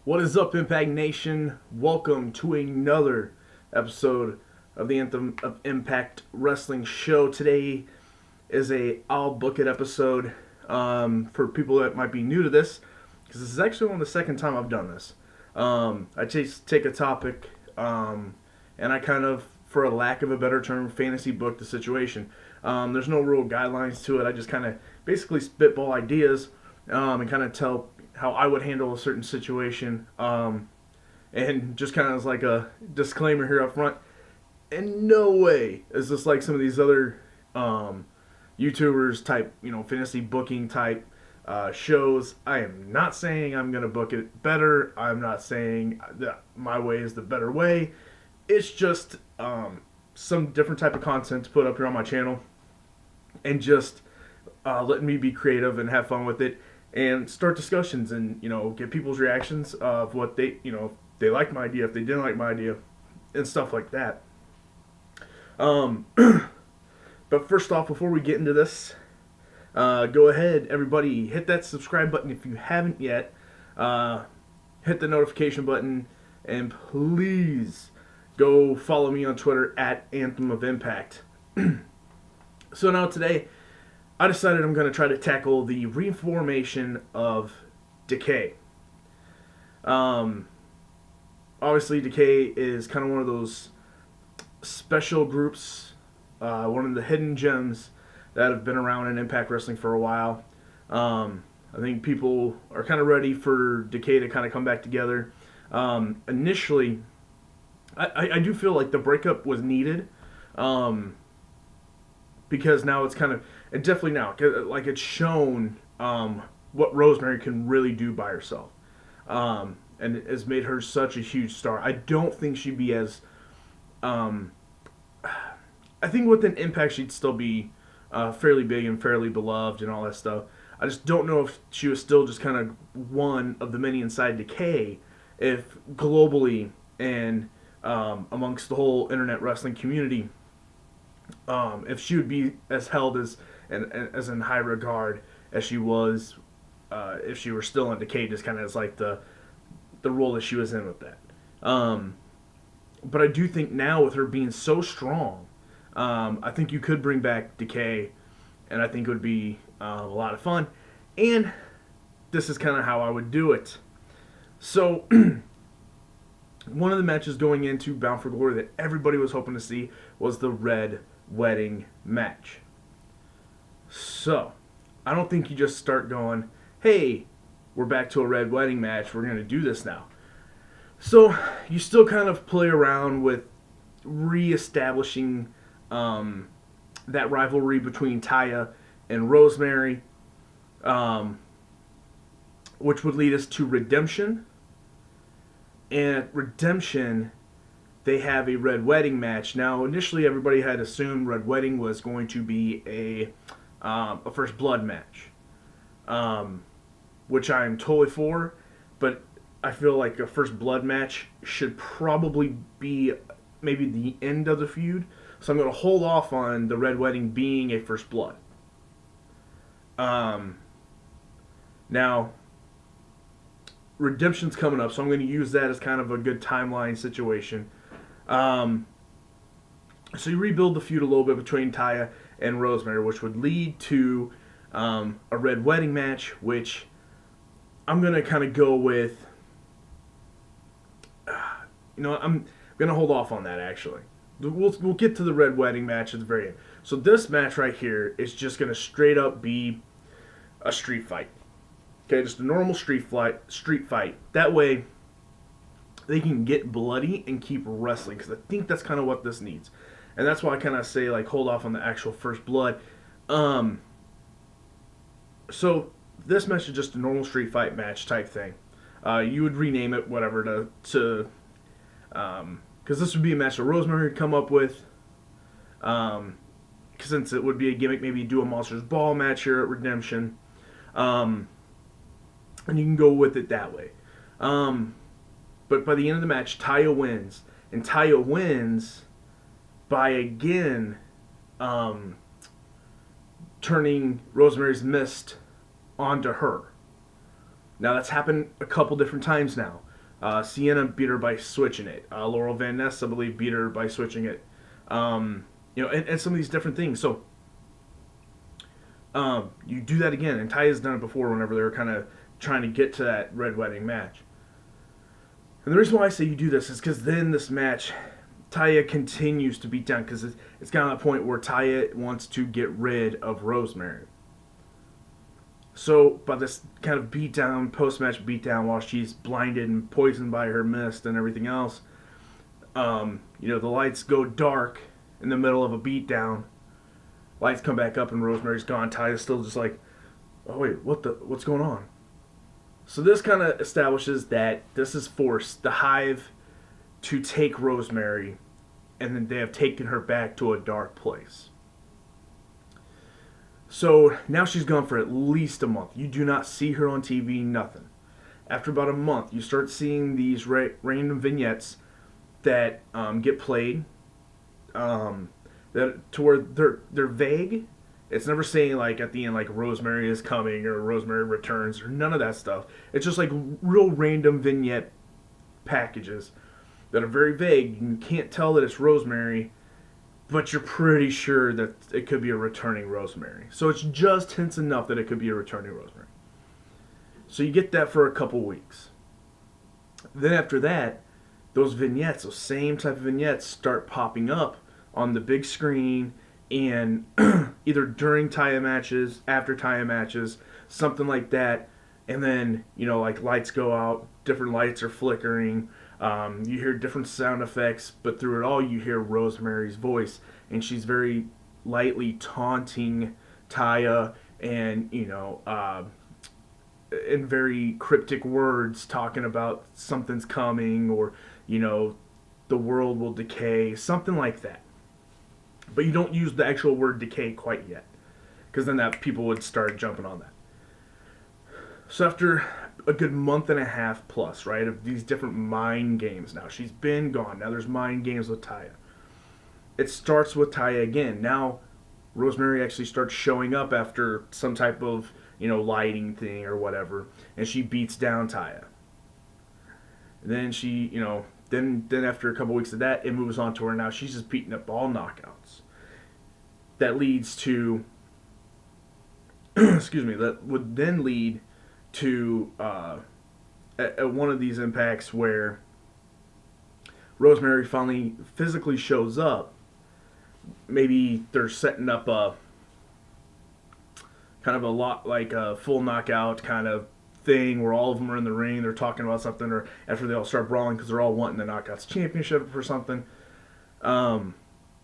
What is up, Impact Nation? Welcome to another episode of the Anthem of Impact Wrestling Show. Today is a I'll Book It episode for people that might be new to this, because this is actually only the second time I've done this. I just take a topic and I kind of, for a lack of a better term, fantasy book the situation. There's no real guidelines to it. I just kind of basically spitball ideas and kind of tell how I would handle a certain situation. And just kind of as like a disclaimer here up front, in no way is this like some of these other YouTubers type, fantasy booking type shows. I am not saying I'm going to book it better. I'm not saying that my way is the better way. It's just some different type of content to put up here on my channel, and just letting me be creative and have fun with it and start discussions and, get people's reactions of what they, if they liked my idea, if they didn't like my idea, and stuff like that. But first off, before we get into this, go ahead, everybody, hit that subscribe button if you haven't yet. Hit the notification button, and please go follow me on Twitter at Anthem of Impact. So now today, I decided I'm going to try to tackle the Reformation of Decay. Obviously, Decay is kind of one of those special groups, one of the hidden gems that have been around in Impact Wrestling for a while. I think people are kind of ready for Decay to kind of come back together. Initially, I do feel like the breakup was needed. Because now it's kind of, and definitely now, like it's shown what Rosemary can really do by herself. And it has made her such a huge star. I don't think she'd be as, I think within Impact she'd still be fairly big and fairly beloved and all that stuff. I just don't know if she was still just kind of one of the many inside Decay, if globally and amongst the whole internet wrestling community, if she would be as held as as in high regard as she was, if she were still in Decay, just kind of as like the role that she was in with that. But I do think now, with her being so strong, I think you could bring back Decay, and I think it would be a lot of fun. And this is kind of how I would do it. So one of the matches going into Bound for Glory that everybody was hoping to see was the Red Wedding match. So I don't think you just start going, hey, we're back to a Red Wedding match, we're going to do this now. So you still kind of play around with reestablishing that rivalry between Taya and Rosemary, which would lead us to Redemption. And at Redemption, they have a Red Wedding match. Now, initially, everybody had assumed Red Wedding was going to be a First Blood match, which I'm totally for, but I feel like a First Blood match should probably be maybe the end of the feud, so I'm going to hold off on the Red Wedding being a First Blood. Now, Redemption's coming up, so I'm going to use that as kind of a good timeline situation. So you rebuild the feud a little bit between Taya and Rosemary, which would lead to a Red Wedding match, which I'm going to kind of go with. I'm going to hold off on that, actually. We'll get to the Red Wedding match at the very end. So this match right here is just going to straight up be a street fight. Okay, just a normal street fight. That way, they can get bloody and keep wrestling, because I think that's kind of what this needs. And that's why I kind of say, like, hold off on the actual First Blood. So this match is just a normal street fight match type thing. You would rename it whatever to because this would be a match that Rosemary would come up with. Since it would be a gimmick, maybe do a Monsters Ball match here at Redemption. And you can go with it that way. But by the end of the match, Taya wins. And Taya wins by, again, turning Rosemary's Mist onto her. Now, that's happened a couple different times now. Sienna beat her by switching it. Laurel Van Ness, I believe, beat her by switching it. And some of these different things. So you do that again, and Taya's done it before whenever they were kind of trying to get to that Red Wedding match. And the reason why I say you do this is because then this match, Taya continues to beat down because it's gotten to that point where Taya wants to get rid of Rosemary. So by this kind of beatdown, post-match beatdown, while she's blinded and poisoned by her mist and everything else, the lights go dark in the middle of a beatdown. Lights come back up and Rosemary's gone. Taya's still just like, oh wait, what's going on? So this kind of establishes that this has forced the Hive to take Rosemary, and then they have taken her back to a dark place. So now she's gone for at least a month. You do not see her on TV, nothing. After about a month, you start seeing these random vignettes that get played, that to where they're vague. It's never saying like at the end like Rosemary is coming or Rosemary returns or none of that stuff. It's just like real random vignette packages that are very vague. You can't tell that it's Rosemary, but you're pretty sure that it could be a returning Rosemary. So it's just hints enough that it could be a returning Rosemary. So you get that for a couple weeks. Then after that, those vignettes, those same type of vignettes start popping up on the big screen and either during Taya matches, after Taya matches, something like that. And then, like lights go out, different lights are flickering. You hear different sound effects, but through it all, you hear Rosemary's voice. And she's very lightly taunting Taya and, in very cryptic words, talking about something's coming or, the world will decay, something like that. But you don't use the actual word decay quite yet, because then that people would start jumping on that. So after a good month and a half plus, right, of these different mind games now, she's been gone. Now there's mind games with Taya. It starts with Taya again. Now Rosemary actually starts showing up after some type of, lighting thing or whatever, and she beats down Taya. And then she, then after a couple weeks of that, it moves on to where now she's just beating up all knockouts. That leads to, that would then lead to at one of these impacts where Rosemary finally physically shows up. Maybe they're setting up a kind of a lot like a full knockout kind of thing where all of them are in the ring, they're talking about something, or after they all start brawling because they're all wanting the Knockouts Championship or something.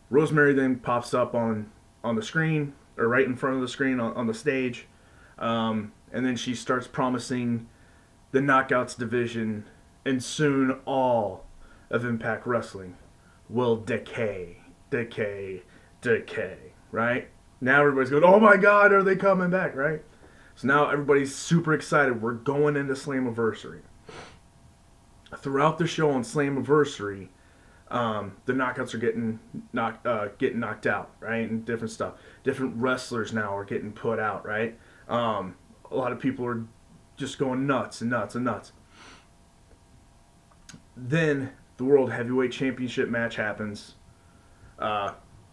Rosemary then pops up on the screen, or right in front of the screen on the stage, and then she starts promising the Knockouts division, and soon all of Impact Wrestling will decay, right? Now everybody's going, oh my God, are they coming back, right? So now everybody's super excited. We're going into Slammiversary. Throughout the show on Slammiversary, the knockouts are getting knocked out, right? And different stuff. Different wrestlers now are getting put out, right? A lot of people are just going nuts and nuts and nuts. Then the World Heavyweight Championship match happens.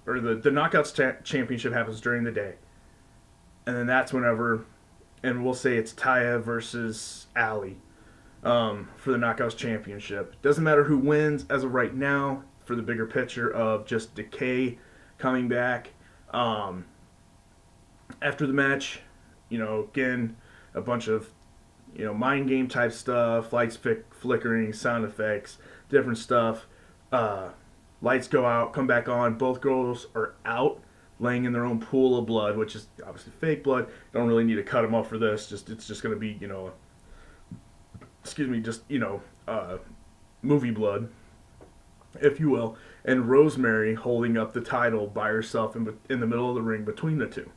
Or the Knockouts Championship happens during the day. And then that's whenever, and we'll say it's Taya versus Allie for the Knockouts Championship. Doesn't matter who wins as of right now for the bigger picture of just Decay coming back. After the match, again, a bunch of, mind game type stuff, lights flickering, sound effects, different stuff. Lights go out, come back on. Both girls are out, laying in their own pool of blood, which is obviously fake blood. Don't really need to cut them off for this. It's just going to be, movie blood, if you will. And Rosemary holding up the title by herself in the middle of the ring between the two.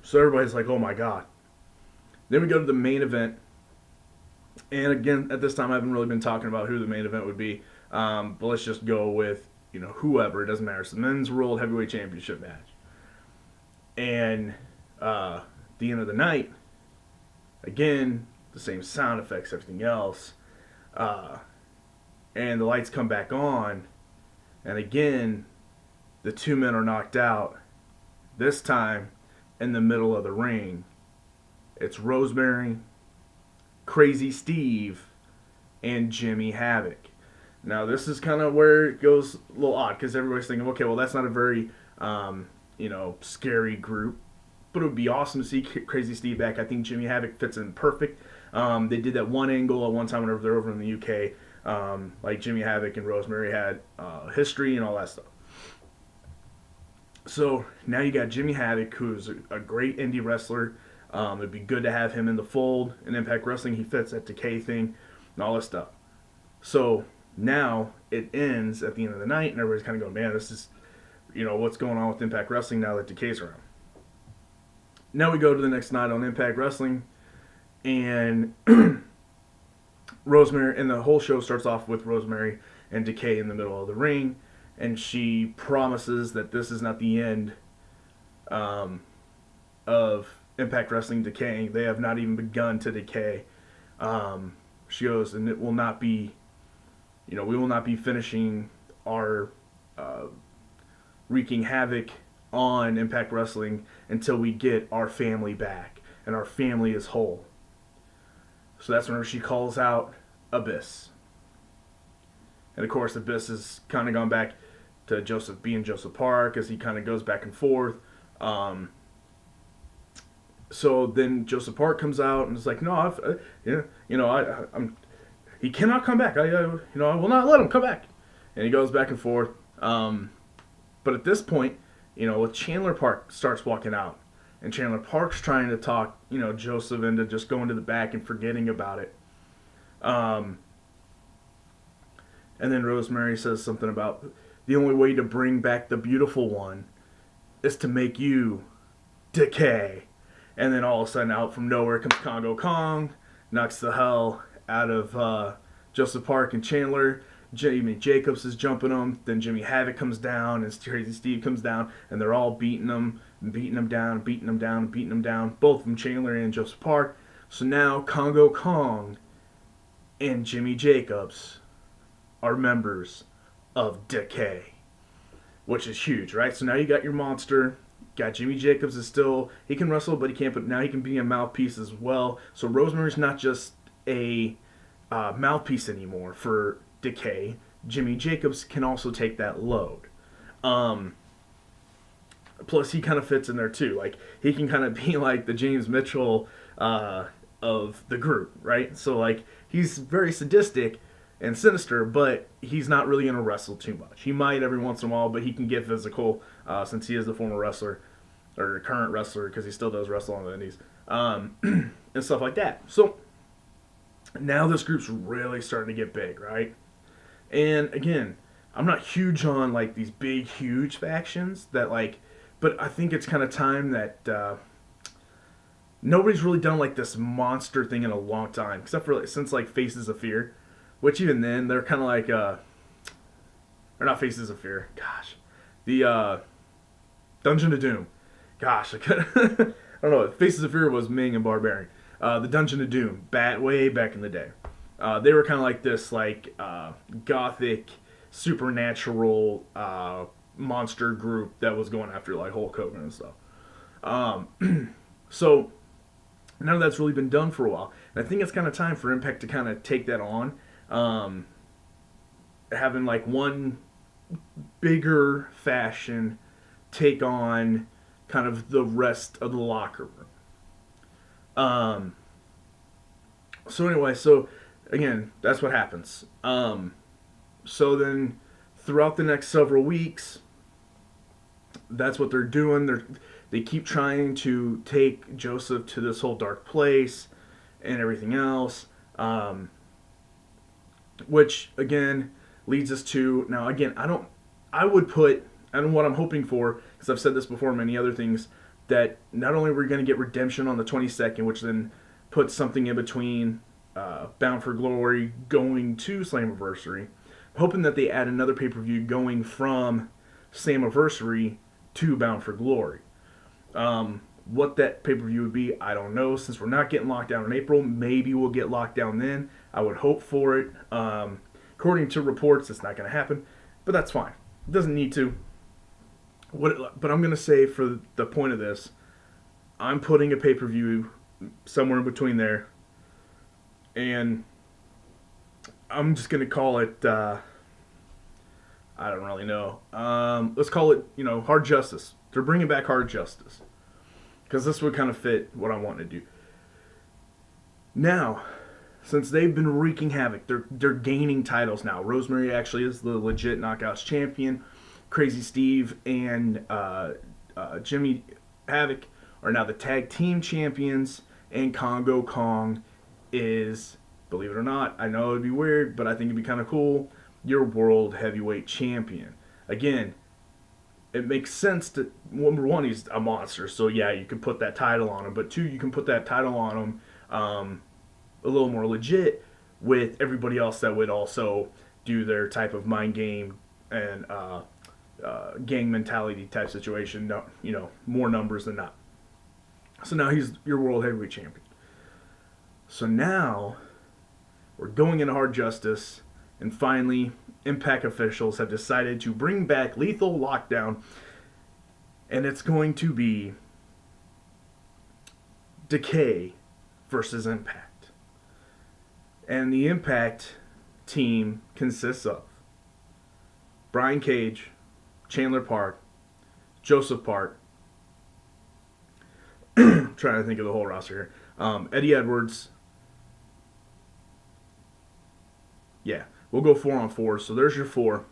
So everybody's like, oh my God. Then we go to the main event. And again, at this time, I haven't really been talking about who the main event would be. But let's just go with, whoever. It doesn't matter. It's the Men's World Heavyweight Championship match. And the end of the night, again, the same sound effects, everything else. Uh, and the lights come back on, and again, the two men are knocked out. This time, in the middle of the ring, it's Rosemary, Crazy Steve, and Jimmy Havoc. Now, this is kind of where it goes a little odd because everybody's thinking, okay, well, that's not a very, scary group, but it would be awesome to see Crazy Steve back. I think Jimmy Havoc fits in perfect. They did that one angle at one time whenever they're over in the UK. Like Jimmy Havoc and Rosemary had history and all that stuff. So now you got Jimmy Havoc, who's a great indie wrestler. It'd be good to have him in the fold in Impact Wrestling. He fits that Decay thing and all this stuff. So now it ends at the end of the night, and everybody's kind of going, man, this is, what's going on with Impact Wrestling now that Decay's around. Now we go to the next night on Impact Wrestling, and Rosemary, and the whole show starts off with Rosemary and Decay in the middle of the ring, and she promises that this is not the end of Impact Wrestling decaying. They have not even begun to decay. She goes, and it will not be, we will not be finishing our wreaking havoc on Impact Wrestling until we get our family back, and our family is whole. So that's whenever she calls out Abyss. And of course, Abyss has kind of gone back to Joseph being Joseph Park as he kind of goes back and forth. So then Joseph Park comes out and is like, no, he cannot come back. I will not let him come back. And he goes back and forth. But at this point, Chandler Park starts walking out, and Chandler Park's trying to talk, Joseph into just going to the back and forgetting about it. And then Rosemary says something about the only way to bring back the beautiful one is to make you decay. And then all of a sudden, out from nowhere comes Congo Kong, knocks the hell out of Joseph Park and Chandler. Jimmy Jacobs is jumping them. Then Jimmy Havoc comes down, and Crazy Steve comes down, and they're all beating them down, both from Chandler and Joseph Park. So now Congo Kong and Jimmy Jacobs are members of Decay, which is huge, right? So now you got your monster. Got Jimmy Jacobs is still, he can wrestle, but he can't. But now he can be a mouthpiece as well. So Rosemary's not just a mouthpiece anymore for Decay. Jimmy Jacobs can also take that load. Plus, he kind of fits in there too. Like, he can kind of be like the James Mitchell of the group, right? So like, he's very sadistic and sinister, but he's not really going to wrestle too much. He might every once in a while, but he can get physical since he is the former wrestler, or current wrestler, because he still does wrestle on the indies, and stuff like that. So now this group's really starting to get big, right? And again, I'm not huge on like these big, huge factions that like, but I think it's kind of time that nobody's really done like this monster thing in a long time, except for since like Faces of Fear. Which even then, they're kind of like, or not Faces of Fear, gosh. The Dungeon of Doom. Gosh, I don't know, Faces of Fear was Ming and Barbarian. The Dungeon of Doom, way back in the day. They were kind of like this, like, gothic, supernatural monster group that was going after, like, Hulk Hogan and stuff. So, none of that's really been done for a while. And I think it's kind of time for Impact to kind of take that on. Having like one bigger fashion take on kind of the rest of the locker room. So anyway, so again, that's what happens. So then throughout the next several weeks, that's what they're doing. They keep trying to take Joseph to this whole dark place and everything else. Which, again, leads us to, now again, I would put, and what I'm hoping for, because I've said this before, many other things, that not only we're going to get Redemption on the 22nd, which then puts something in between Bound for Glory going to Slammiversary, I'm hoping that they add another pay-per-view going from Slammiversary to Bound for Glory. What that pay-per-view would be, I don't know. Since we're not getting locked down in April, maybe we'll get locked down then. I would hope for it. According to reports, it's not going to happen, but that's fine. It doesn't need to. But I'm going to say, for the point of this, I'm putting a pay-per-view somewhere in between there, and I'm just going to call it, I don't really know. Let's call it, Hard Justice. They're bringing back Hard Justice, because this would kind of fit what I want to do. Now, since they've been wreaking havoc, they're gaining titles now. Rosemary actually is the legit Knockouts champion. Crazy Steve and Jimmy Havoc are now the tag team champions, and Congo Kong is, believe it or not, I know it'd be weird, but I think it'd be kind of cool, your world heavyweight champion. Again, it makes sense to, number one, he's a monster, so yeah, you can put that title on him, but two, you can put that title on him a little more legit with everybody else that would also do their type of mind game and gang mentality type situation. No, more numbers than not. So now he's your world heavyweight champion. So now we're going into Hard Justice, and finally Impact officials have decided to bring back Lethal Lockdown, and it's going to be Decay versus Impact. And the Impact team consists of Brian Cage, Chandler Park, Joseph Park, trying to think of the whole roster here, Eddie Edwards. Yeah, we'll go 4-on-4, so there's your 4.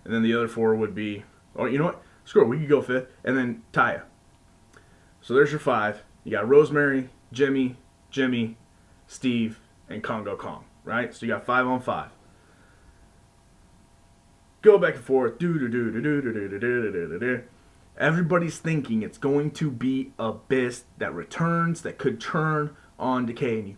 And then the other 4 would be, oh, you know what? Screw it, we could go 5th. And then Taya. So there's your 5. You got Rosemary, Jimmy, Steve, and Congo Kong, right? So you got 5-on-5. Go back and forth. Everybody's thinking it's going to be Abyss that returns, that could turn on Decay,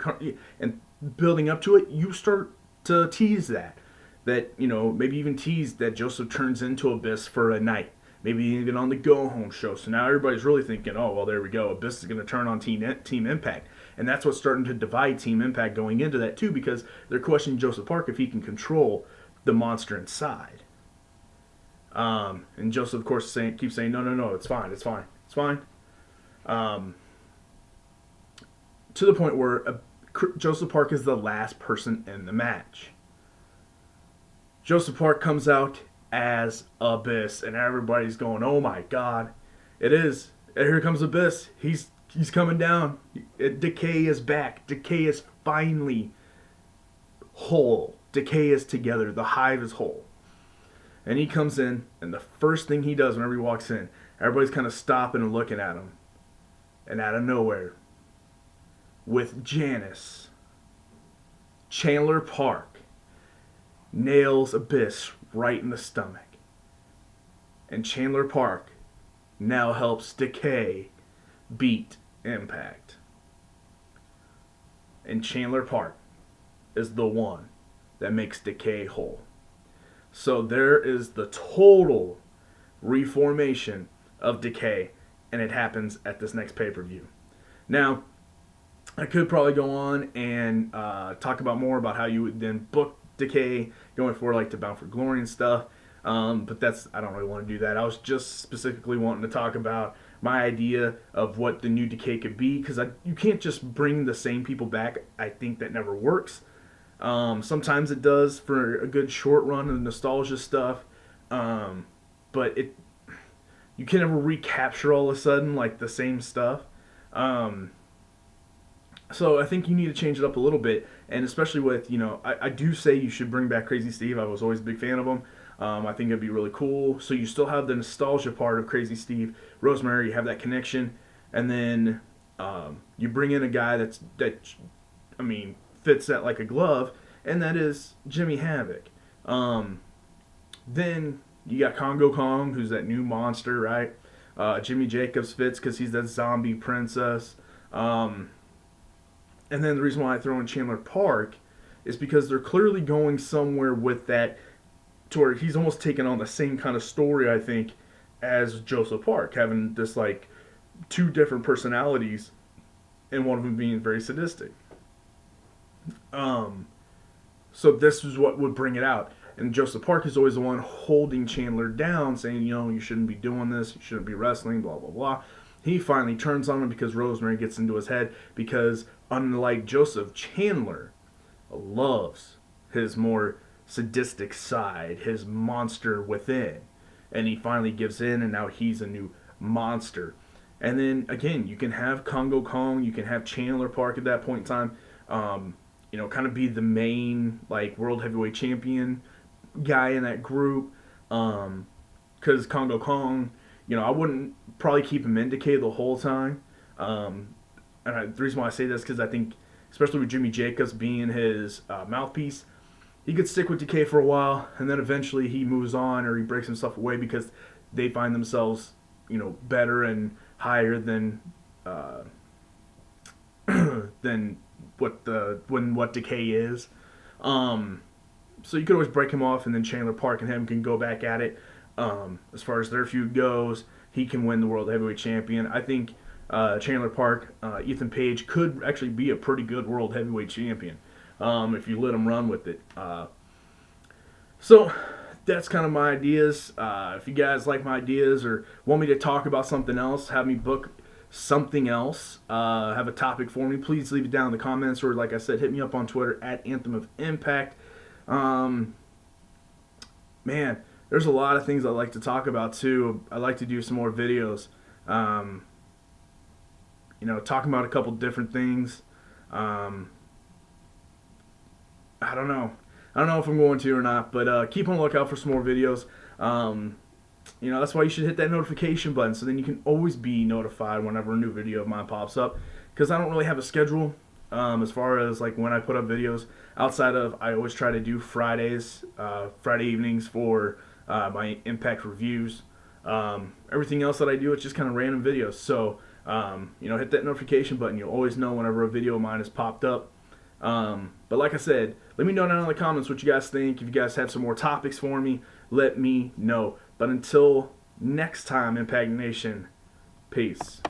and building up to it, you start to tease that maybe even tease that Joseph turns into Abyss for a night, maybe even on the Go Home show. So now everybody's really thinking, oh well, there we go, Abyss is going to turn on Team Impact, and that's what's starting to divide Team Impact going into that too, because they're questioning Joseph Park if he can control the monster inside. And Joseph, of course, keeps saying, no, it's fine. To the point where Joseph Park is the last person in the match. Joseph Park comes out as Abyss, and everybody's going, oh my god, it is. And here comes Abyss. He's coming down. Decay is back. Decay is finally whole. Decay is together. The hive is whole. And he comes in, and the first thing he does whenever he walks in, everybody's kind of stopping and looking at him. And out of nowhere, with Janice, Chandler Park nails Abyss right in the stomach. And Chandler Park now helps Decay beat Impact. And Chandler Park is the one that makes Decay whole. So there is the total reformation of Decay, and it happens at this next pay-per-view. Now, I could probably go on and talk about more about how you would then book Decay going forward, like to Bound for Glory and stuff. But I don't really want to do that. I was just specifically wanting to talk about my idea of what the new Decay could be, because you can't just bring the same people back. I think that never works. Sometimes it does for a good short run of nostalgia stuff, but you can never recapture all of a sudden like the same stuff. So I think you need to change it up a little bit, and especially with, I do say you should bring back Crazy Steve. I was always a big fan of him. I think it'd be really cool. So you still have the nostalgia part of Crazy Steve, Rosemary, you have that connection, and then you bring in a guy that fits that like a glove, and that is Jimmy Havoc. Then you got Congo Kong, who's that new monster, right? Jimmy Jacobs fits because he's that zombie princess. And then the reason why I throw in Chandler Park is because they're clearly going somewhere with that, to where he's almost taking on the same kind of story, I think, as Joseph Park, having this like two different personalities, and one of them being very sadistic. So this is what would bring it out. And Joseph Park is always the one holding Chandler down, saying, you shouldn't be doing this, you shouldn't be wrestling, blah, blah, blah. He finally turns on him because Rosemary gets into his head, because unlike Joseph, Chandler loves his more sadistic side, his monster within. And he finally gives in, and now he's a new monster. And then, again, you can have Congo Kong, you can have Chandler Park at that point in time, kind of be the main, world heavyweight champion guy in that group. Because Congo Kong, I wouldn't probably keep him in Decay the whole time. The reason why I say this is because I think, especially with Jimmy Jacobs being his mouthpiece, he could stick with Decay for a while, and then eventually he moves on or he breaks himself away because they find themselves, better and higher than than what Decay is. So you could always break him off, and then Chandler Park and him can go back at it. As far as their feud goes, he can win the World Heavyweight Champion. I think Chandler Park, Ethan Page could actually be a pretty good World Heavyweight Champion if you let him run with it. So that's kind of my ideas. If you guys like my ideas or want me to talk about something else, have me book something else, have a topic for me, please leave it down in the comments, or like I said, hit me up on Twitter at Anthem of Impact. Man, there's a lot of things I like to talk about too. I like to do some more videos, talking about a couple different things. I don't know if I'm going to or not, but keep on the lookout for some more videos. That's why you should hit that notification button, so then you can always be notified whenever a new video of mine pops up, because I don't really have a schedule as far as when I put up videos, outside of I always try to do Friday evenings for my Impact reviews. Everything else that I do, it's just kind of random videos, so hit that notification button. You'll always know whenever a video of mine has popped up. But like I said, let me know down in the comments what you guys think. If you guys have some more topics for me, let me know. But until next time, Impact Nation, peace.